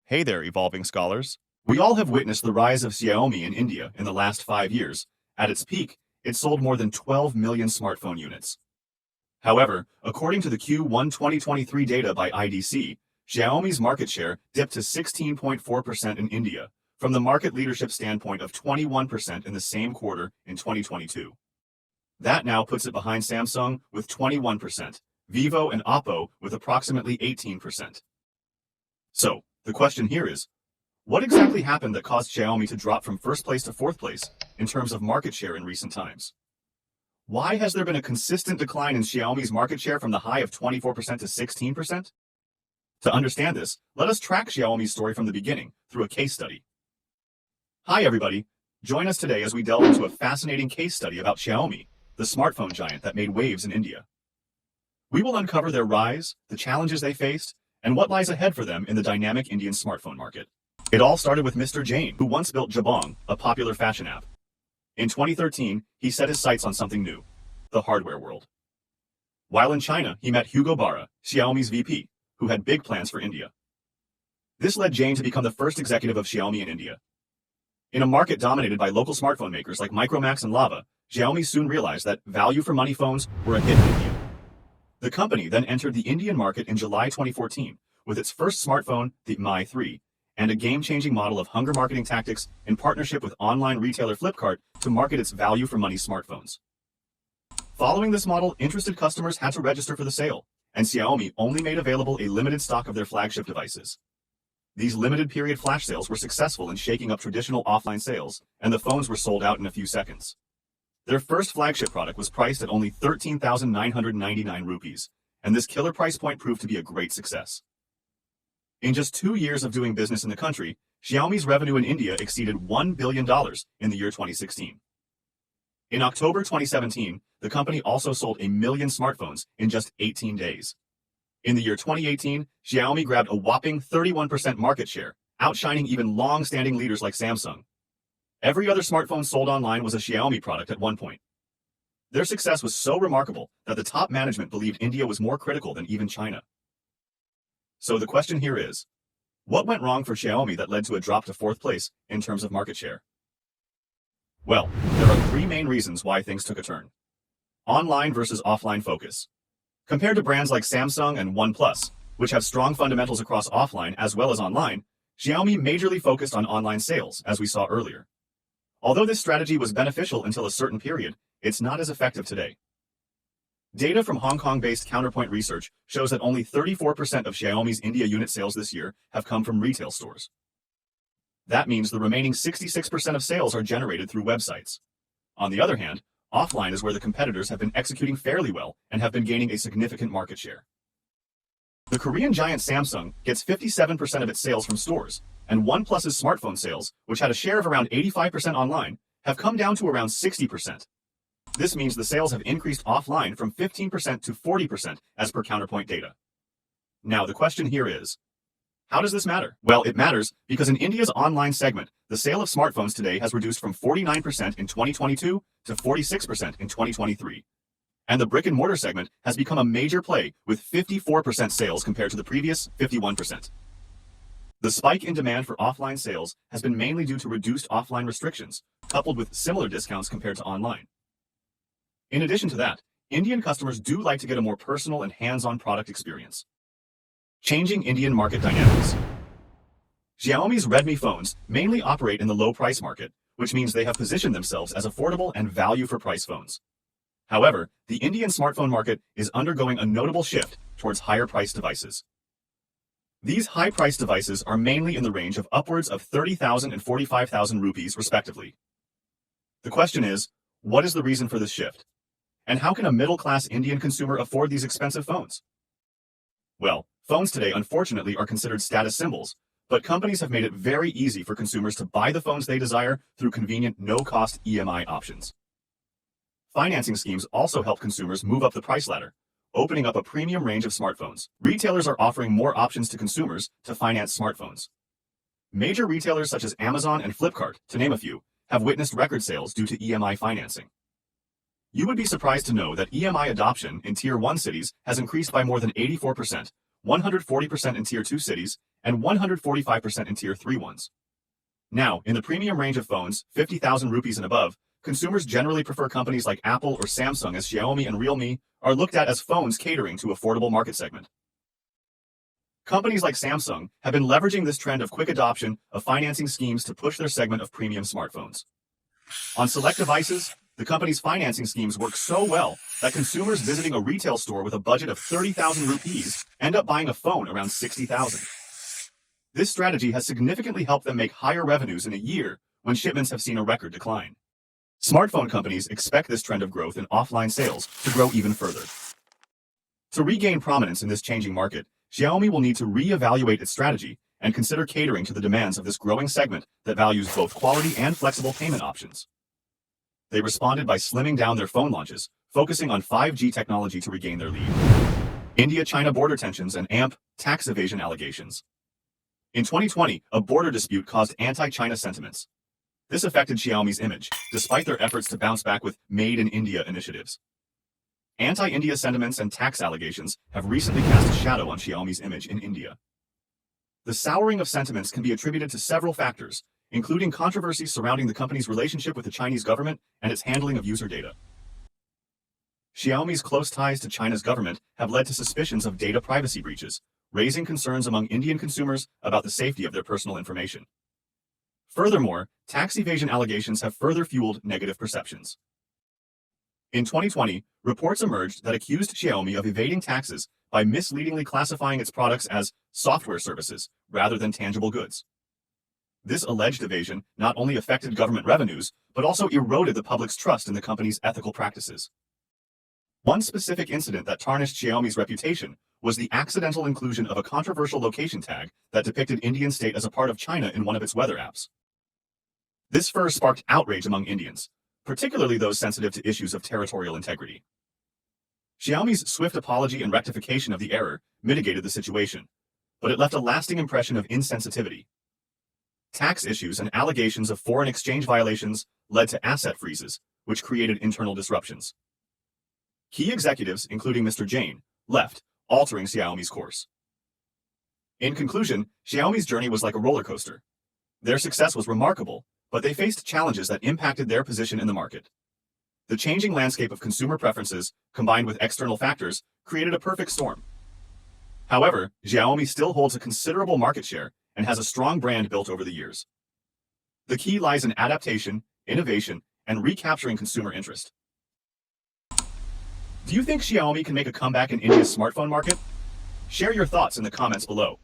Hey there, evolving scholars. We all have witnessed the rise of Xiaomi in India in the last 5 years. At its peak, it sold more than 12 million smartphone units. However, according to the Q1 2023 data by IDC, Xiaomi's market share dipped to 16.4% in India, from the market leadership standpoint of 21% in the same quarter in 2022. That now puts it behind Samsung with 21%, Vivo and Oppo with approximately 18%. So, the question here is, what exactly happened that caused Xiaomi to drop from first place to fourth place in terms of market share in recent times? Why has there been a consistent decline in Xiaomi's market share from the high of 24% to 16%? To understand this, let us track Xiaomi's story from the beginning through a case study. Hi everybody, join us today as we delve into a fascinating case study about Xiaomi, the smartphone giant that made waves in India. We will uncover their rise, the challenges they faced, and what lies ahead for them in the dynamic Indian smartphone market. It all started with Mr. Jain, who once built Jabong, a popular fashion app. In 2013, he set his sights on something new, the hardware world. While in China, he met Hugo Barra, Xiaomi's VP, who had big plans for India. This led Jain to become the first executive of Xiaomi in India. In a market dominated by local smartphone makers like Micromax and Lava, Xiaomi soon realized that value-for-money phones were a hit in India. The company then entered the Indian market in July 2014 with its first smartphone, the Mi 3, and a game-changing model of hunger marketing tactics in partnership with online retailer Flipkart to market its value-for-money smartphones. Following this model, interested customers had to register for the sale, and Xiaomi only made available a limited stock of their flagship devices. These limited-period flash sales were successful in shaking up traditional offline sales, and the phones were sold out in a few seconds. Their first flagship product was priced at only 13,999 rupees, and this killer price point proved to be a great success. In just 2 years of doing business in the country, Xiaomi's revenue in India exceeded $1 billion in the year 2016. In October 2017, the company also sold 1 million smartphones in just 18 days. In the year 2018, Xiaomi grabbed a whopping 31% market share, outshining even long-standing leaders like Samsung. Every other smartphone sold online was a Xiaomi product at one point. Their success was so remarkable that the top management believed India was more critical than even China. So the question here is, what went wrong for Xiaomi that led to a drop to fourth place in terms of market share? Well, there are 3 main reasons why things took a turn. Online versus offline focus. Compared to brands like Samsung and OnePlus, which have strong fundamentals across offline as well as online, Xiaomi majorly focused on online sales, as we saw earlier. Although this strategy was beneficial until a certain period, it's not as effective today. Data from Hong Kong-based Counterpoint Research shows that only 34% of Xiaomi's India unit sales this year have come from retail stores. That means the remaining 66% of sales are generated through websites. On the other hand, offline is where the competitors have been executing fairly well and have been gaining a significant market share. The Korean giant Samsung gets 57% of its sales from stores, and OnePlus's smartphone sales, which had a share of around 85% online, have come down to around 60%. This means the sales have increased offline from 15% to 40% as per Counterpoint data. Now the question here is, how does this matter? Well, it matters because in India's online segment, the sale of smartphones today has reduced from 49% in 2022 to 46% in 2023. And the brick-and-mortar segment has become a major play with 54% sales compared to the previous 51%. The spike in demand for offline sales has been mainly due to reduced offline restrictions, coupled with similar discounts compared to online. In addition to that, Indian customers do like to get a more personal and hands-on product experience. Changing Indian market dynamics. Xiaomi's Redmi phones mainly operate in the low-price market, which means they have positioned themselves as affordable and value-for-price phones. However, the Indian smartphone market is undergoing a notable shift towards higher-priced devices. These high-priced devices are mainly in the range of upwards of 30,000 and 45,000 rupees, respectively. The question is, what is the reason for this shift? And how can a middle-class Indian consumer afford these expensive phones? Well, phones today unfortunately are considered status symbols, but companies have made it very easy for consumers to buy the phones they desire through convenient no-cost EMI options. Financing schemes also help consumers move up the price ladder, opening up a premium range of smartphones. Retailers are offering more options to consumers to finance smartphones. Major retailers such as Amazon and Flipkart, to name a few, have witnessed record sales due to EMI financing. You would be surprised to know that EMI adoption in Tier 1 cities has increased by more than 84%, 140% in Tier 2 cities, and 145% in Tier 3 ones. Now, in the premium range of phones, 50,000 rupees and above, consumers generally prefer companies like Apple or Samsung, as Xiaomi and Realme are looked at as phones catering to affordable market segment. Companies like Samsung have been leveraging this trend of quick adoption of financing schemes to push their segment of premium smartphones. On select devices, the company's financing schemes work so well that consumers visiting a retail store with a budget of 30,000 rupees end up buying a phone around 60,000. This strategy has significantly helped them make higher revenues in a year when shipments have seen a record decline. Smartphone companies expect this trend of growth in offline sales to grow even further. To regain prominence in this changing market, Xiaomi will need to re-evaluate its strategy and consider catering to the demands of this growing segment that values both quality and flexible payment options. They responded by slimming down their phone launches, focusing on 5G technology to regain their lead. India-China border tensions and tax evasion allegations. In 2020, a border dispute caused anti-China sentiments. This affected Xiaomi's image, despite their efforts to bounce back with Made in India initiatives. Anti-India sentiments and tax allegations have recently cast a shadow on Xiaomi's image in India. The souring of sentiments can be attributed to several factors, including controversies surrounding the company's relationship with the Chinese government and its handling of user data. Xiaomi's close ties to China's government have led to suspicions of data privacy breaches, raising concerns among Indian consumers about the safety of their personal information. Furthermore, tax evasion allegations have further fueled negative perceptions. In 2020, reports emerged that accused Xiaomi of evading taxes by misleadingly classifying its products as software services rather than tangible goods. This alleged evasion not only affected government revenues, but also eroded the public's trust in the company's ethical practices. One specific incident that tarnished Xiaomi's reputation was the accidental inclusion of a controversial location tag that depicted Indian state as a part of China in one of its weather apps. This first sparked outrage among Indians, particularly those sensitive to issues of territorial integrity. Xiaomi's swift apology and rectification of the error mitigated the situation, but it left a lasting impression of insensitivity. Tax issues and allegations of foreign exchange violations led to asset freezes, which created internal disruptions. Key executives, including Mr. Jain, left, altering Xiaomi's course. In conclusion, Xiaomi's journey was like a roller coaster. Their success was remarkable, but they faced challenges that impacted their position in the market. The changing landscape of consumer preferences, combined with external factors, created a perfect storm. However, Xiaomi still holds a considerable market share and has a strong brand built over the years. The key lies in adaptation, innovation, and recapturing consumer interest. Do you think Xiaomi can make a comeback in India's smartphone market? Share your thoughts in the comments below.